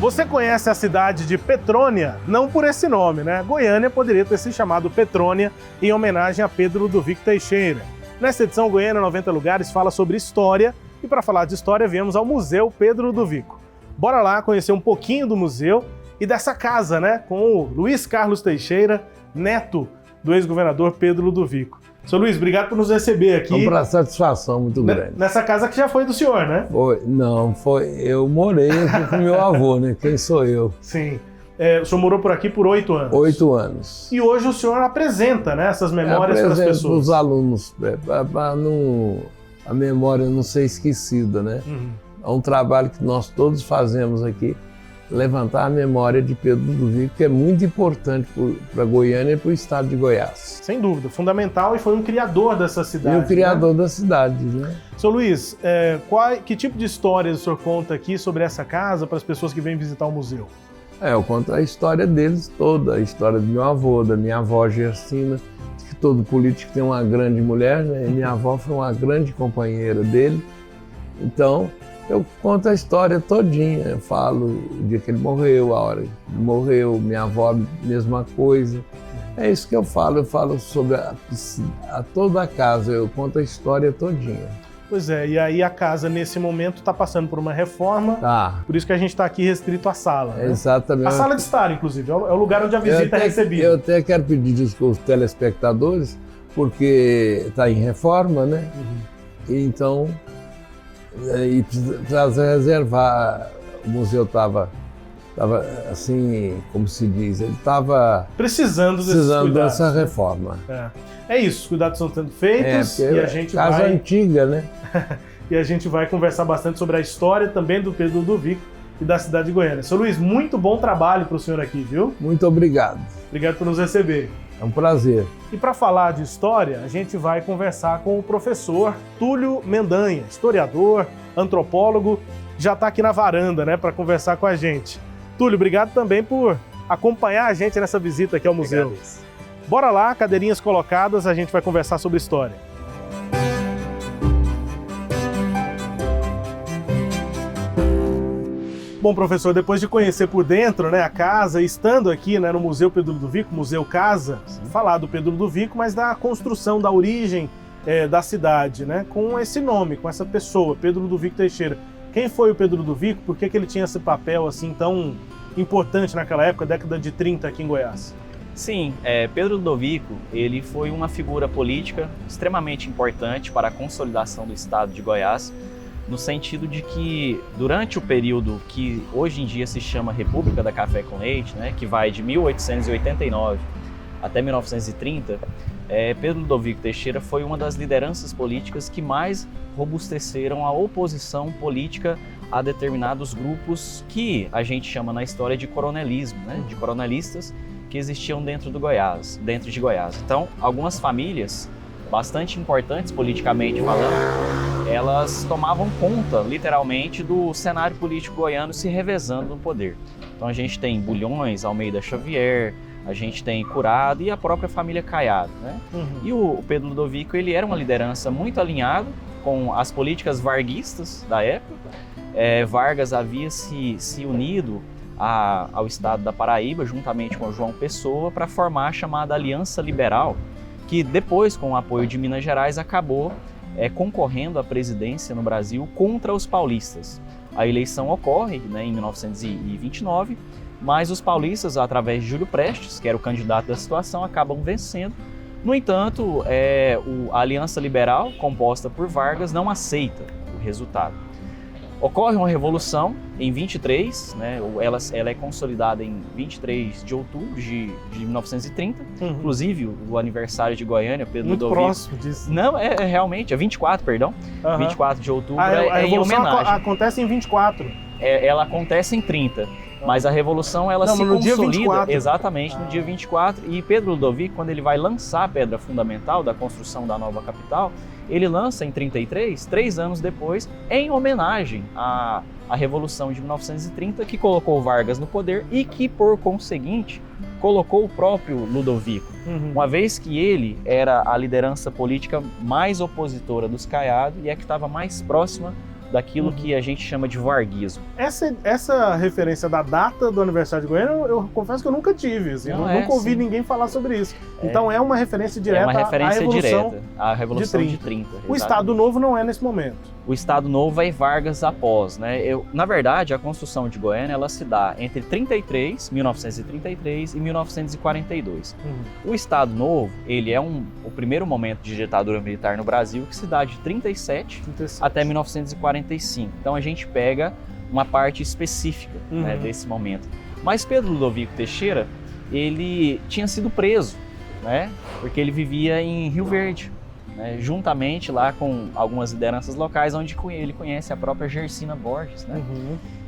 Você conhece a cidade de Petrônia? Não por esse nome, né? Goiânia poderia ter se chamado Petrônia em homenagem a Pedro Ludovico Teixeira. Nesta edição, Goiânia 90 Lugares fala sobre história e para falar de história viemos ao Museu Pedro Ludovico. Bora lá conhecer um pouquinho do museu e dessa casa, né? Com o Luiz Carlos Teixeira, neto do ex-governador Pedro Ludovico. Seu Luiz, obrigado por nos receber aqui. É uma satisfação muito grande. Nessa casa que já foi do senhor, né? Eu morei aqui com meu avô, né? Quem sou eu? Sim. O senhor morou por aqui por 8 anos. 8 anos. E hoje o senhor apresenta, né, essas memórias para as pessoas. Para os alunos, para a memória não ser esquecida, né? Uhum. É um trabalho que nós todos fazemos aqui, levantar a memória de Pedro Ludovico, que é muito importante para Goiânia e para o estado de Goiás. Sem dúvida, fundamental, e foi um criador dessa cidade. E o criador da cidade, né? Seu Luiz, que tipo de histórias o senhor conta aqui sobre essa casa para as pessoas que vêm visitar o museu? Eu conto a história deles toda, a história do meu avô, da minha avó Gersina, que todo político tem uma grande mulher, né? E minha avó foi uma grande companheira dele. Então, eu conto a história todinha, eu falo o dia que ele morreu, a hora que ele morreu, minha avó, mesma coisa. É isso que eu falo sobre toda a casa, eu conto a história todinha. Pois é, e aí a casa nesse momento está passando por uma reforma, por isso que a gente está aqui restrito à sala. Né? Exatamente. A sala de estar, inclusive, é o lugar onde a visita é recebida. Eu até quero pedir desculpas aos telespectadores, porque está em reforma, né? Uhum. Então, e precisa reservar, o museu estava assim, como se diz, ele estava precisando dessa reforma. É isso, os cuidados estão sendo feitos e a gente casa antiga, né? E a gente vai conversar bastante sobre a história também do Pedro Ludovico e da cidade de Goiânia. Seu Luiz, muito bom trabalho para o senhor aqui, viu? Muito obrigado. Obrigado por nos receber. É um prazer. E para falar de história, a gente vai conversar com o professor Túlio Mendanha, historiador, antropólogo, já está aqui na varanda, né, para conversar com a gente. Túlio, obrigado também por acompanhar a gente nessa visita aqui ao museu. Obrigado. Bora lá, cadeirinhas colocadas, a gente vai conversar sobre história. Bom, professor, depois de conhecer por dentro, né, a casa, estando aqui, né, no Museu Pedro Ludovico, Museu Casa, falar do Pedro Ludovico, mas da construção, da origem da cidade, né, com esse nome, com essa pessoa, Pedro Ludovico Teixeira. Quem foi o Pedro Ludovico? Por que ele tinha esse papel assim tão importante naquela época, década de 30 aqui em Goiás? Sim, Pedro Ludovico, ele foi uma figura política extremamente importante para a consolidação do estado de Goiás, no sentido de que durante o período que hoje em dia se chama República da Café com Leite, né, que vai de 1889 até 1930, Pedro Ludovico Teixeira foi uma das lideranças políticas que mais robusteceram a oposição política a determinados grupos que a gente chama na história de coronelismo, né, de coronelistas que existiam dentro de Goiás. Então, algumas famílias bastante importantes politicamente falando, elas tomavam conta, literalmente, do cenário político goiano se revezando no poder. Então a gente tem Bulhões, Almeida Xavier, a gente tem Curado e a própria família Caiado, né? Uhum. E o Pedro Ludovico, ele era uma liderança muito alinhada com as políticas varguistas da época. Vargas havia se unido ao estado da Paraíba, juntamente com o João Pessoa, para formar a chamada Aliança Liberal, que depois, com o apoio de Minas Gerais, acabou concorrendo à presidência no Brasil contra os paulistas. A eleição ocorre, né, em 1929, mas os paulistas, através de Júlio Prestes, que era o candidato da situação, acabam vencendo. No entanto, a Aliança Liberal, composta por Vargas, não aceita o resultado. Ocorre uma revolução em 23, né, ela é consolidada em 23 de outubro de 1930, inclusive o aniversário de Goiânia, Pedro Muito Ludovico. Próximo disso. Não, realmente, é 24, perdão. 24 de outubro a em homenagem. Acontece em 24. Ela acontece em 30, mas a Revolução ela se consolida dia 24. Exatamente no dia 24. E Pedro Ludovico, quando ele vai lançar a pedra fundamental da construção da nova capital, ele lança em 33, 3 anos depois, em homenagem à Revolução de 1930, que colocou Vargas no poder e que, por conseguinte, colocou o próprio Ludovico, uma vez que ele era a liderança política mais opositora dos Caiado e é que estava mais próxima daquilo que a gente chama de varguismo. Essa referência da data do aniversário de Goiânia, eu confesso que eu nunca tive, assim, eu nunca ouvi ninguém falar sobre isso. Então é uma referência direta à Revolução de 30. O Estado Novo não é nesse momento. O Estado Novo é Vargas após, né? Na verdade, a construção de Goiânia, ela se dá entre 1933 e 1942. O Estado Novo, ele é o primeiro momento de ditadura militar no Brasil, que se dá de 37 até 1945. Então a gente pega uma parte específica, né, desse momento. Mas Pedro Ludovico Teixeira, ele tinha sido preso, né? Porque ele vivia em Rio Verde, né, juntamente lá com algumas lideranças locais, onde ele conhece a própria Gersina Borges, né?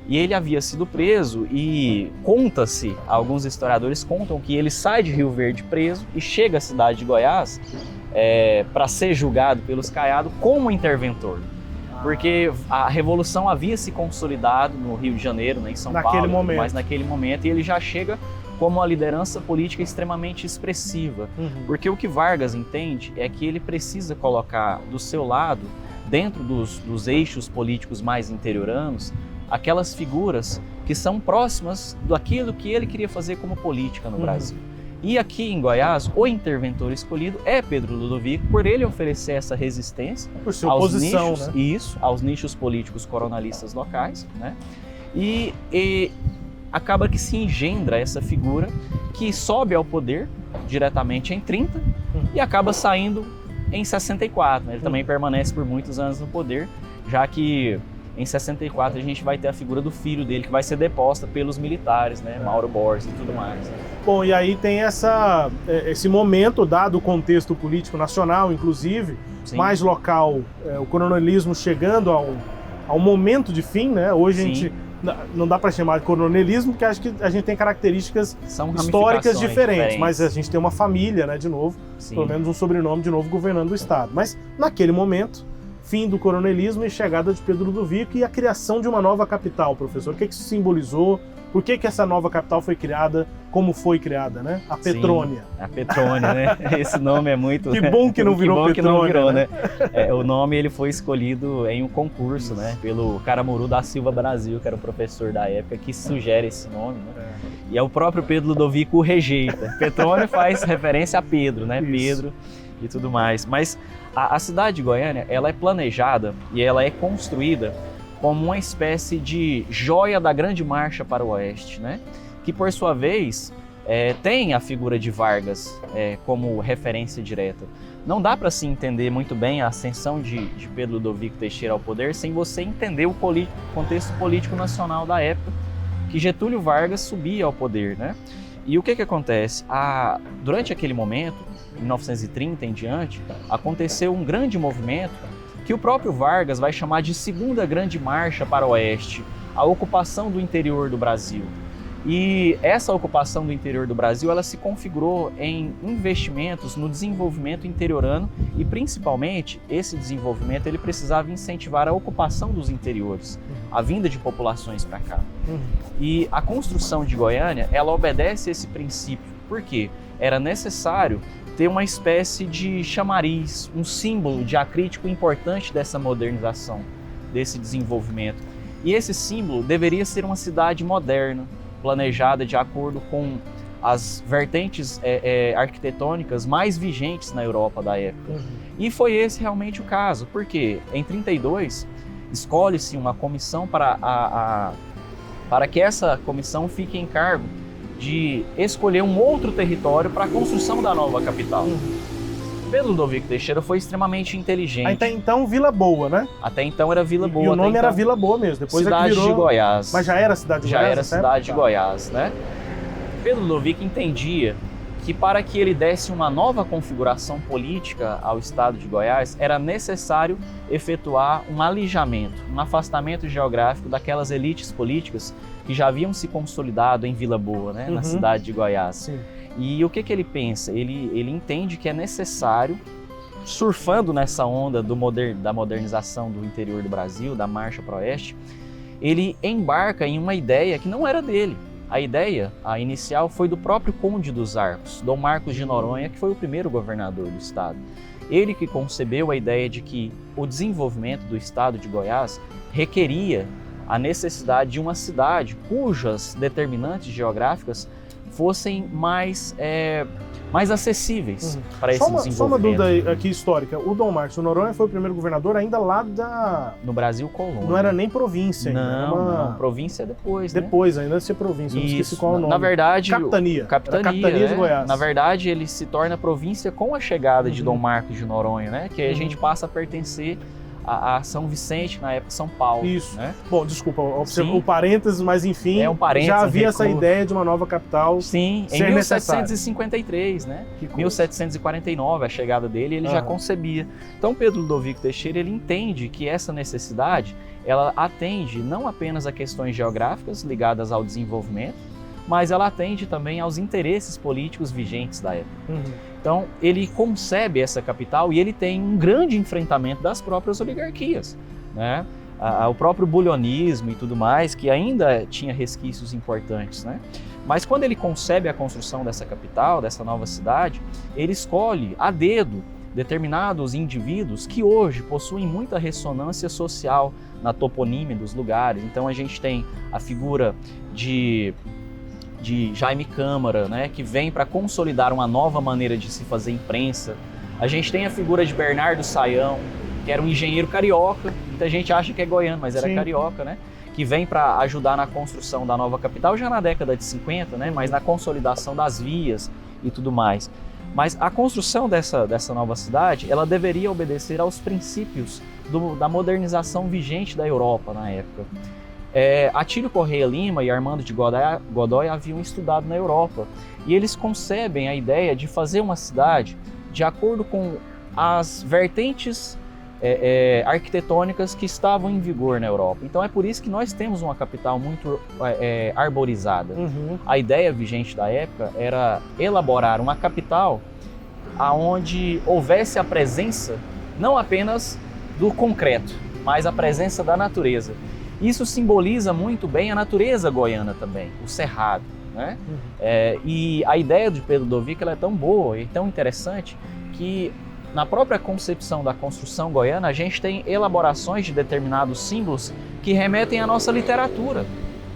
E ele havia sido preso e conta-se, alguns historiadores contam que ele sai de Rio Verde preso e chega à cidade de Goiás para ser julgado pelos Caiado como interventor. Porque a Revolução havia se consolidado no Rio de Janeiro, né, em São Paulo, mas naquele momento, e ele já chega como uma liderança política extremamente expressiva. Porque o que Vargas entende é que ele precisa colocar do seu lado, dentro dos eixos políticos mais interioranos, aquelas figuras que são próximas daquilo que ele queria fazer como política no Brasil. E aqui em Goiás, o interventor escolhido é Pedro Ludovico, por ele oferecer essa resistência aos nichos, né? Aos nichos políticos coronalistas locais, né? E acaba que se engendra essa figura que sobe ao poder diretamente em 30 e acaba saindo em 64. Né? Ele também permanece por muitos anos no poder, já que em 64 a gente vai ter a figura do filho dele, que vai ser deposta pelos militares, né? Mauro Borges e tudo mais. Bom, e aí tem esse momento, dado o contexto político nacional, inclusive, mais local, o coronelismo chegando ao momento de fim, né? Hoje a gente não dá para chamar de coronelismo, porque acho que a gente tem características históricas diferentes, mas a gente tem uma família, né, de novo, pelo menos um sobrenome de novo governando o Estado. Mas naquele momento, fim do coronelismo e chegada de Pedro Ludovico e a criação de uma nova capital, professor. O que isso simbolizou? Por que essa nova capital foi criada? Como foi criada, né? A Petrônia. Sim, a Petrônia, né? Esse nome é muito... Que bom que não virou Petrônia, que não virou, né? O nome ele foi escolhido em um concurso, né? Pelo Caramuru da Silva Brasil, que era o professor da época, que sugere esse nome, né? E é o próprio Pedro Ludovico o rejeita. Petrônia faz referência a Pedro, né? Pedro e tudo mais. Mas a cidade de Goiânia, ela é planejada e ela é construída como uma espécie de joia da Grande Marcha para o Oeste, né? Que por sua vez tem a figura de Vargas como referência direta. Não dá para se entender muito bem a ascensão de Pedro Ludovico Teixeira ao poder sem você entender o contexto político nacional da época que Getúlio Vargas subia ao poder, né? E o que acontece? Durante aquele momento, em 1930 em diante, aconteceu um grande movimento que o próprio Vargas vai chamar de Segunda Grande Marcha para o Oeste, a ocupação do interior do Brasil. E essa ocupação do interior do Brasil, ela se configurou em investimentos no desenvolvimento interiorano e, principalmente, esse desenvolvimento ele precisava incentivar a ocupação dos interiores, a vinda de populações para cá. E a construção de Goiânia, ela obedece a esse princípio. Por quê? Era necessário ter uma espécie de chamariz, um símbolo diacrítico importante dessa modernização, desse desenvolvimento. E esse símbolo deveria ser uma cidade moderna, planejada de acordo com as vertentes arquitetônicas mais vigentes na Europa da época. E foi esse realmente o caso, porque em 32 escolhe-se uma comissão para que essa comissão fique em cargo de escolher um outro território para a construção da nova capital. Pedro Ludovico Teixeira foi extremamente inteligente. Até então, Vila Boa, né? Até então era Vila Boa. E o nome era Vila Boa mesmo. Depois cidade de Goiás. Mas já era cidade de Goiás? Já era cidade de Goiás, né? Pedro Ludovico entendia que para que ele desse uma nova configuração política ao estado de Goiás, era necessário efetuar um alijamento, um afastamento geográfico daquelas elites políticas que já haviam se consolidado em Vila Boa, né, na cidade de Goiás. Sim. E o que ele pensa? Ele entende que é necessário, surfando nessa onda da modernização do interior do Brasil, da marcha para o oeste, ele embarca em uma ideia que não era dele. A ideia, a inicial, foi do próprio Conde dos Arcos, Dom Marcos de Noronha, que foi o primeiro governador do estado. Ele que concebeu a ideia de que o desenvolvimento do estado de Goiás requeria a necessidade de uma cidade cujas determinantes geográficas fossem mais acessíveis para esse desenvolvimento. Só uma dúvida aqui histórica. O Dom Marcos de Noronha foi o primeiro governador ainda lá no Brasil colônia. Não era nem província ainda. Não, província é depois, né? Depois, ainda de ser província. Não esqueci qual é o nome. Na verdade... Capitania. Capitania de Goiás. Na verdade, ele se torna província com a chegada de Dom Marcos de Noronha, né? Que aí a gente passa a pertencer a São Vicente, na época São Paulo. Isso. Né? Bom, desculpa, o parênteses, mas enfim, já havia essa ideia de uma nova capital. Sim, em 1753, né? 1749, a chegada dele, ele já concebia. Então, Pedro Ludovico Teixeira, ele entende que essa necessidade, ela atende não apenas a questões geográficas ligadas ao desenvolvimento, mas ela atende também aos interesses políticos vigentes da época. Então, ele concebe essa capital e ele tem um grande enfrentamento das próprias oligarquias, né? O próprio bulionismo e tudo mais, que ainda tinha resquícios importantes, né? Mas quando ele concebe a construção dessa capital, dessa nova cidade, ele escolhe a dedo determinados indivíduos que hoje possuem muita ressonância social na toponímia dos lugares. Então, a gente tem a figura de Jaime Câmara, né, que vem para consolidar uma nova maneira de se fazer imprensa. A gente tem a figura de Bernardo Saião, que era um engenheiro carioca, muita gente acha que é goiano, mas era carioca, né, que vem para ajudar na construção da nova capital já na década de 50, né, mas na consolidação das vias e tudo mais. Mas a construção dessa nova cidade, ela deveria obedecer aos princípios da modernização vigente da Europa na época. Atílio Correia Lima e Armando de Godoy haviam estudado na Europa e eles concebem a ideia de fazer uma cidade de acordo com as vertentes arquitetônicas que estavam em vigor na Europa. Então é por isso que nós temos uma capital muito arborizada. A ideia vigente da época era elaborar uma capital onde houvesse a presença não apenas do concreto, mas a presença da natureza. Isso simboliza muito bem a natureza goiana também, o cerrado, né? E a ideia de Pedro Ludovico ela é tão boa e tão interessante que na própria concepção da construção goiana a gente tem elaborações de determinados símbolos que remetem à nossa literatura,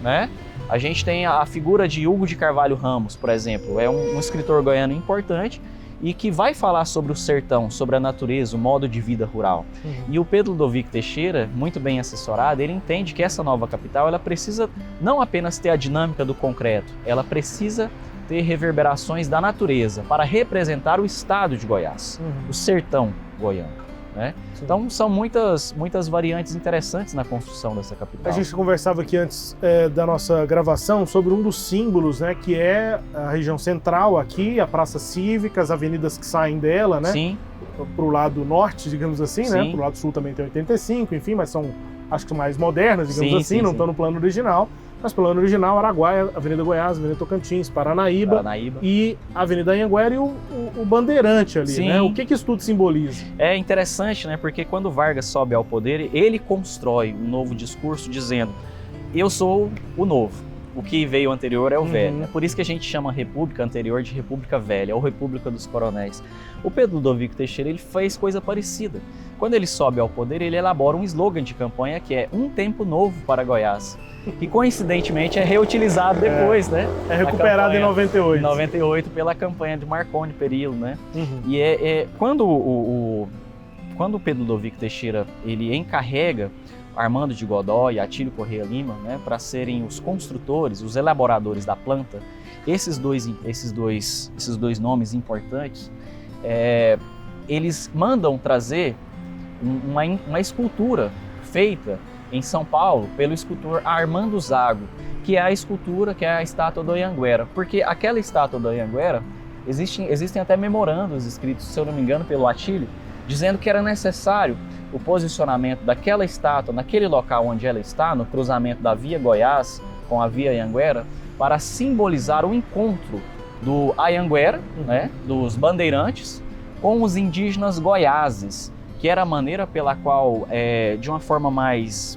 né? A gente tem a figura de Hugo de Carvalho Ramos, por exemplo, é um escritor goiano importante e que vai falar sobre o sertão, sobre a natureza, o modo de vida rural. E o Pedro Ludovico Teixeira, muito bem assessorado, ele entende que essa nova capital ela precisa não apenas ter a dinâmica do concreto, ela precisa ter reverberações da natureza para representar o estado de Goiás, o sertão goiano, né? Então são muitas variantes interessantes na construção dessa capital. A gente conversava aqui antes da nossa gravação sobre um dos símbolos, né, que é a região central aqui, a Praça Cívica, as avenidas que saem dela, né? Sim. Para o lado norte, digamos assim, né? Para o lado sul também tem 85, enfim, mas são, acho que não mais modernas, não estão no plano original. Mas pelo plano original, Araguaia, Avenida Goiás, Avenida Tocantins, Paranaíba. E a Avenida Anhanguera e o Bandeirante ali, né? O que isso tudo simboliza? É interessante, né? Porque quando Vargas sobe ao poder, ele constrói um novo discurso dizendo: eu sou o novo, o que veio anterior é o velho. É por isso que a gente chama a república anterior de República Velha, ou República dos Coronéis. O Pedro Ludovico Teixeira, ele fez coisa parecida. Quando ele sobe ao poder, ele elabora um slogan de campanha que é "Um tempo novo para Goiás", que coincidentemente é reutilizado depois, né? É recuperado em 98. Em 98 pela campanha de Marconi Perillo, né? E quando o Pedro Ludovico Teixeira ele encarrega Armando de Godoy e Atílio Correia Lima, né, para serem os construtores, os elaboradores da planta, esses dois nomes importantes, eles mandam trazer uma escultura feita em São Paulo pelo escultor Armando Zago, que é a escultura, que é a estátua do Anhanguera. Porque aquela estátua do Anhanguera, existem até memorandos escritos, se eu não me engano, pelo Atílio, dizendo que era necessário o posicionamento daquela estátua naquele local onde ela está, no cruzamento da Via Goiás com a Via Anhanguera, para simbolizar o encontro do Anhanguera, né, dos bandeirantes, com os indígenas goiáses, que era a maneira pela qual, de uma forma mais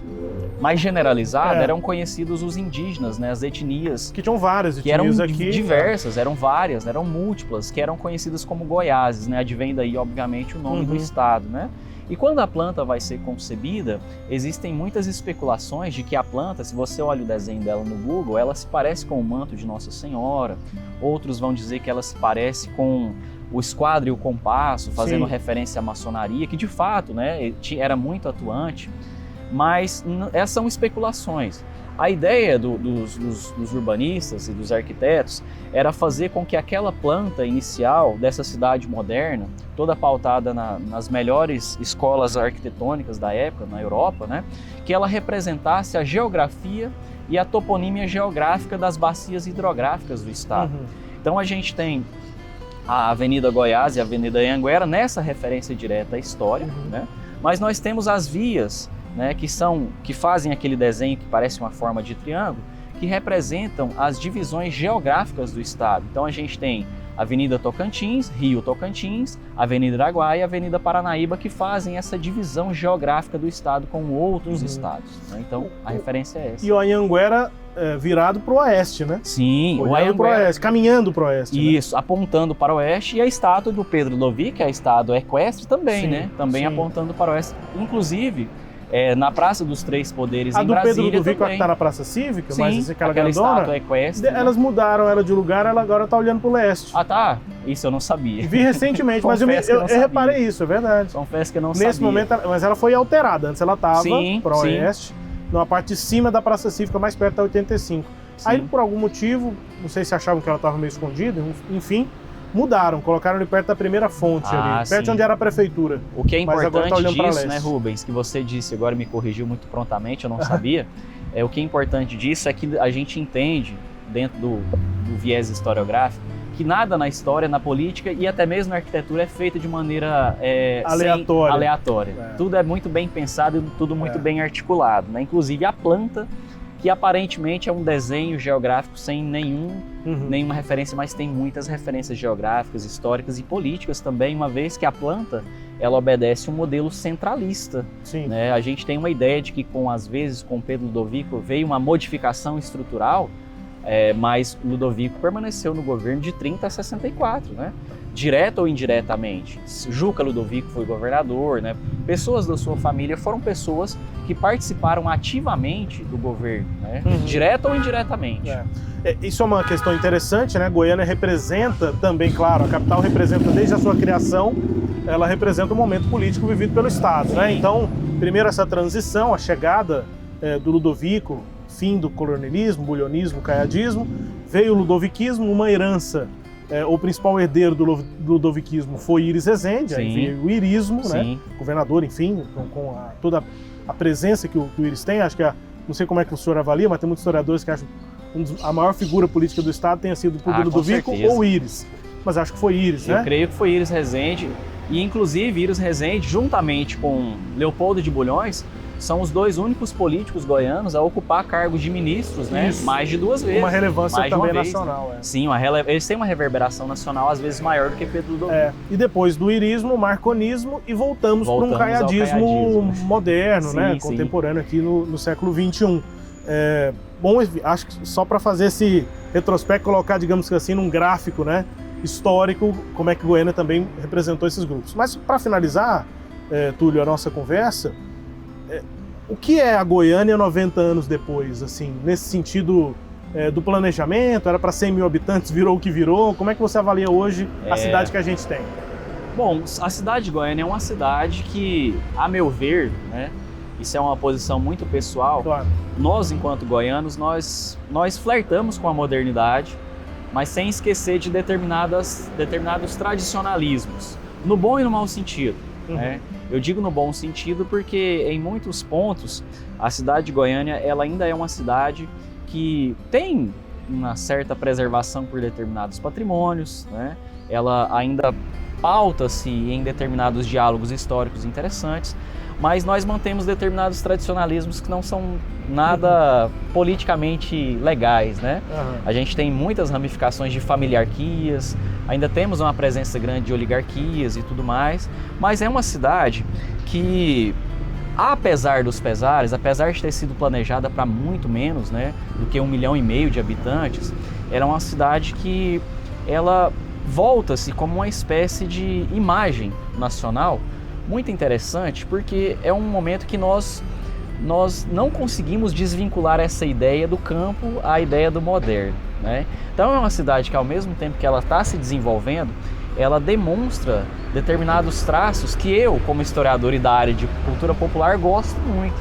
mais generalizada, eram conhecidos os indígenas, né? As etnias. Que tinham várias que eram aqui. Diversas, eram várias, eram múltiplas, que eram conhecidas como Goiáses, né? Advém daí, obviamente, o nome do estado, né? E quando a planta vai ser concebida, existem muitas especulações de que a planta, se você olha o desenho dela no Google, ela se parece com o manto de Nossa Senhora. Outros vão dizer que ela se parece com o esquadro e o compasso, fazendo referência à maçonaria, que de fato, né, era muito atuante. Mas essas são especulações. A ideia dos urbanistas e dos arquitetos era fazer com que aquela planta inicial dessa cidade moderna, toda pautada nas melhores escolas arquitetônicas da época, na Europa, né, que ela representasse a geografia e a toponímia geográfica das bacias hidrográficas do estado. Então a gente tem a Avenida Goiás e a Avenida Anhanguera nessa referência direta à história, né, mas nós temos as vias, né, que fazem aquele desenho que parece uma forma de triângulo, que representam as divisões geográficas do estado. Então a gente tem Avenida Tocantins, Rio Tocantins, Avenida Araguaia e Avenida Paranaíba, que fazem essa divisão geográfica do estado com outros estados, né? Então a referência é essa. E o Anhanguera virado para o oeste, né? Sim, o Anhanguera caminhando para o oeste. Isso, né? Apontando para o oeste, e a estátua do Pedro Ludovico, que é a estátua equestre também, né? Também apontando para o oeste. Inclusive, na Praça dos Três Poderes, em Brasília, a do Pedro Ludovico também. Que está na Praça Cívica, Sim, mas aquela estátua equestre. Elas mudaram ela de lugar, ela agora está olhando para o leste. Ah, tá? Isso eu não sabia. Vi recentemente, mas eu reparei isso, é verdade. Confesso que eu não sabia. Nesse momento, mas ela foi alterada. Antes ela estava para o oeste, numa parte de cima da Praça Cívica, mais perto da 85. Aí, por algum motivo, não sei se achavam que ela estava meio escondida, enfim, mudaram, colocaram ali perto da primeira fonte, ali, perto de onde era a prefeitura. O que é importante disso, né, Rubens, que você disse, agora me corrigiu muito prontamente, eu não sabia, o que é importante disso é que a gente entende, dentro do viés historiográfico, que nada na história, na política e até mesmo na arquitetura é feito de maneira aleatória. Tudo é muito bem pensado e tudo muito bem articulado, né? Inclusive a planta, que aparentemente é um desenho geográfico sem nenhuma referência, mas tem muitas referências geográficas, históricas e políticas também, uma vez que a planta ela obedece um modelo centralista. Né? A gente tem uma ideia de que, às vezes, com Pedro Ludovico veio uma modificação estrutural, mas Ludovico permaneceu no governo de 30 a 64, né? Direta ou indiretamente. Juca Ludovico foi governador, né? Pessoas da sua família foram pessoas que participaram ativamente do governo, né? Direta ou indiretamente. Isso é uma questão interessante, né? Goiânia representa também, claro, a capital representa desde a sua criação, ela representa o momento político vivido pelo Estado, né? Então, primeiro essa transição, a chegada do Ludovico, fim do colonialismo, bulionismo, caiadismo, veio o ludoviquismo, uma herança. O principal herdeiro do ludoviquismo foi Íris Rezende, aí veio o irismo, né? Governador, enfim, com toda a presença que o Íris tem. Acho que, não sei como é que o senhor avalia, mas tem muitos historiadores que acham que a maior figura política do Estado tenha sido o Ludovico ou Íris. Mas acho que foi Íris, né? Eu creio que foi Íris Rezende, e inclusive Íris Rezende, juntamente com Leopoldo de Bulhões, são os dois únicos políticos goianos a ocupar cargos de ministros, né? Mais de 2 vezes. Uma relevância também nacional. Sim, eles têm uma reverberação nacional às vezes maior do que Pedro Ludovico. E depois do irismo, marconismo, e voltamos para um caiadismo moderno, né? Contemporâneo aqui no século XXI. Bom, acho que só para fazer esse retrospecto, colocar, digamos assim, num gráfico, né? Histórico, como é que Goiânia também representou esses grupos. Mas para finalizar, Túlio, a nossa conversa, o que é a Goiânia 90 anos depois, assim, nesse sentido do planejamento? Era para 100 mil habitantes, virou o que virou? Como é que você avalia hoje a cidade que a gente tem? Bom, a cidade de Goiânia é uma cidade que, a meu ver, né, isso é uma posição muito pessoal, nós, enquanto goianos, nós flertamos com a modernidade, mas sem esquecer de determinados tradicionalismos, no bom e no mau sentido, né? Eu digo no bom sentido porque, em muitos pontos, a cidade de Goiânia ela ainda é uma cidade que tem uma certa preservação por determinados patrimônios, né? Ela ainda pauta-se em determinados diálogos históricos interessantes, mas nós mantemos determinados tradicionalismos que não são nada politicamente legais, né? A gente tem muitas ramificações de familiarquias, ainda temos uma presença grande de oligarquias e tudo mais, mas é uma cidade que apesar dos pesares, apesar de ter sido planejada para muito menos, né, do que 1,5 milhão de habitantes, era uma cidade que ela volta-se como uma espécie de imagem nacional muito interessante, porque é um momento que nós não conseguimos desvincular essa ideia do campo à ideia do moderno, né? Então é uma cidade que, ao mesmo tempo que ela está se desenvolvendo, ela demonstra determinados traços que eu, como historiador e da área de cultura popular, gosto muito.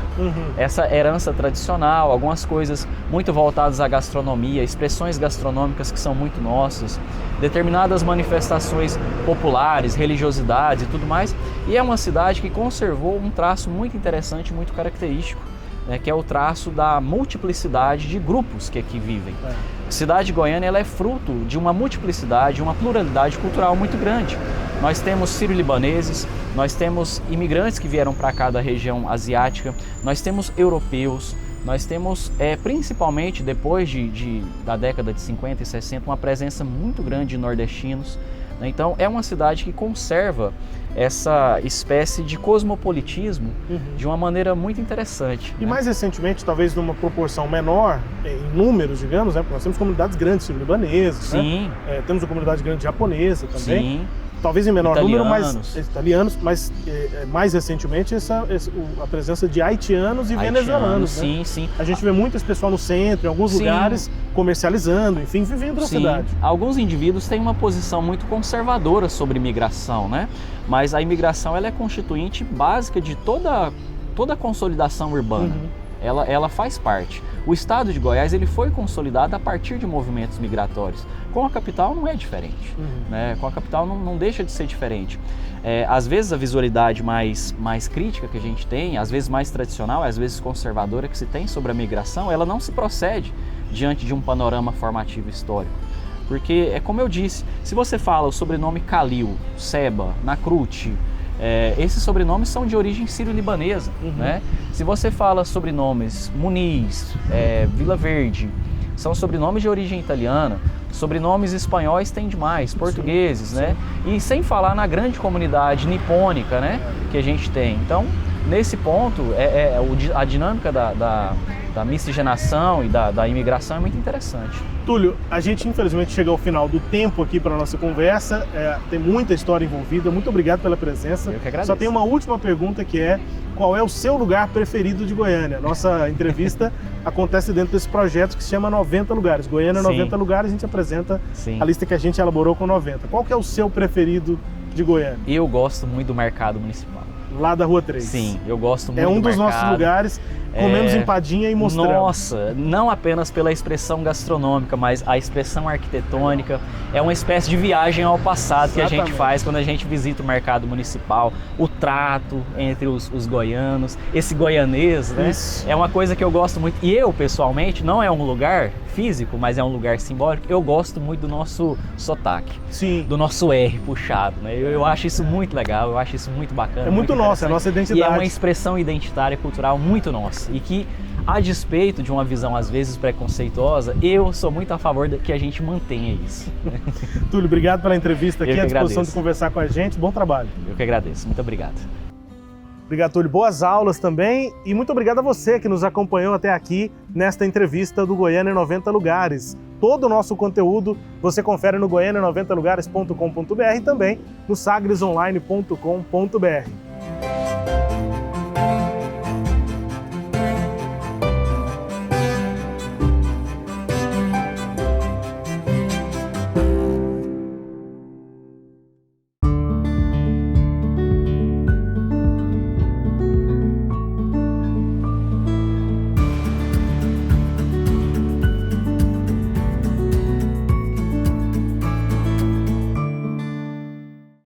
Essa herança tradicional, algumas coisas muito voltadas à gastronomia, expressões gastronômicas que são muito nossas, determinadas manifestações populares, religiosidades e tudo mais. E é uma cidade que conservou um traço muito interessante, muito característico, né, que é o traço da multiplicidade de grupos que aqui vivem. A cidade de Goiânia ela é fruto de uma multiplicidade, uma pluralidade cultural muito grande. Nós temos sírio-libaneses, nós temos imigrantes que vieram para cá da região asiática, nós temos europeus, nós temos principalmente depois da década de 50 e 60 uma presença muito grande de nordestinos. Então é uma cidade que conserva essa espécie de cosmopolitismo de uma maneira muito interessante. E mais recentemente, talvez numa proporção menor, em números, digamos, né? Porque nós temos comunidades grandes sírio-libanesas, né? Temos uma comunidade grande japonesa também. Sim. Talvez em menor número, mas italianos, mas mais recentemente a presença de haitianos e venezuelanos. Sim, né? sim. A gente vê muito esse pessoal no centro, em alguns lugares, comercializando, enfim, vivendo na cidade. Alguns indivíduos têm uma posição muito conservadora sobre imigração, né? Mas a imigração ela é constituinte básica de toda a consolidação urbana. Ela faz parte. O estado de Goiás ele foi consolidado a partir de movimentos migratórios. Com a capital não é diferente, né? Com a capital não deixa de ser diferente. Às vezes a visualidade mais crítica que a gente tem, às vezes mais tradicional, às vezes conservadora que se tem sobre a migração, ela não se procede diante de um panorama formativo histórico. Porque é como eu disse, se você fala o sobrenome Calil, Seba, Nacrute, esses sobrenomes são de origem sírio-libanesa, né? Se você fala sobrenomes Muniz, Vila Verde, são sobrenomes de origem italiana. Sobrenomes espanhóis tem demais, portugueses, né? E sem falar na grande comunidade nipônica, né? Que a gente tem. Então, nesse ponto, a dinâmica da miscigenação e da imigração é muito interessante. Túlio, a gente infelizmente chega ao final do tempo aqui para a nossa conversa, tem muita história envolvida, muito obrigado pela presença. Eu que agradeço. Só tem uma última pergunta que é: qual é o seu lugar preferido de Goiânia? Nossa entrevista acontece dentro desse projeto que se chama 90 Lugares. Goiânia 90 Lugares, a gente apresenta a lista que a gente elaborou com 90. Qual que é o seu preferido de Goiânia? Eu gosto muito do Mercado Municipal. Lá da Rua 3. Sim, eu gosto muito do mercado. É um dos mercado. Nossos lugares, comemos empadinha e mostramos. Nossa, não apenas pela expressão gastronômica, mas a expressão arquitetônica. É uma espécie de viagem ao passado que a gente faz quando a gente visita o mercado municipal. O trato entre os goianos, esse goianês, né? Isso. É uma coisa que eu gosto muito. E eu, pessoalmente, não é um lugar físico, mas é um lugar simbólico. Eu gosto muito do nosso sotaque. Sim. Do nosso R puxado, né? Eu acho isso muito legal, eu acho isso muito bacana. É muito nossa, é a nossa identidade. E é uma expressão identitária cultural muito nossa. E que, a despeito de uma visão às vezes preconceituosa, eu sou muito a favor de que a gente mantenha isso. Túlio, obrigado pela entrevista aqui, à disposição agradeço. de conversar com a gente. Bom trabalho. Eu que agradeço. Muito obrigado. Obrigado, Túlio. Boas aulas também. E muito obrigado a você que nos acompanhou até aqui nesta entrevista do Goiânia 90 Lugares. Todo o nosso conteúdo você confere no goiania90lugares.com.br e também no sagresonline.com.br.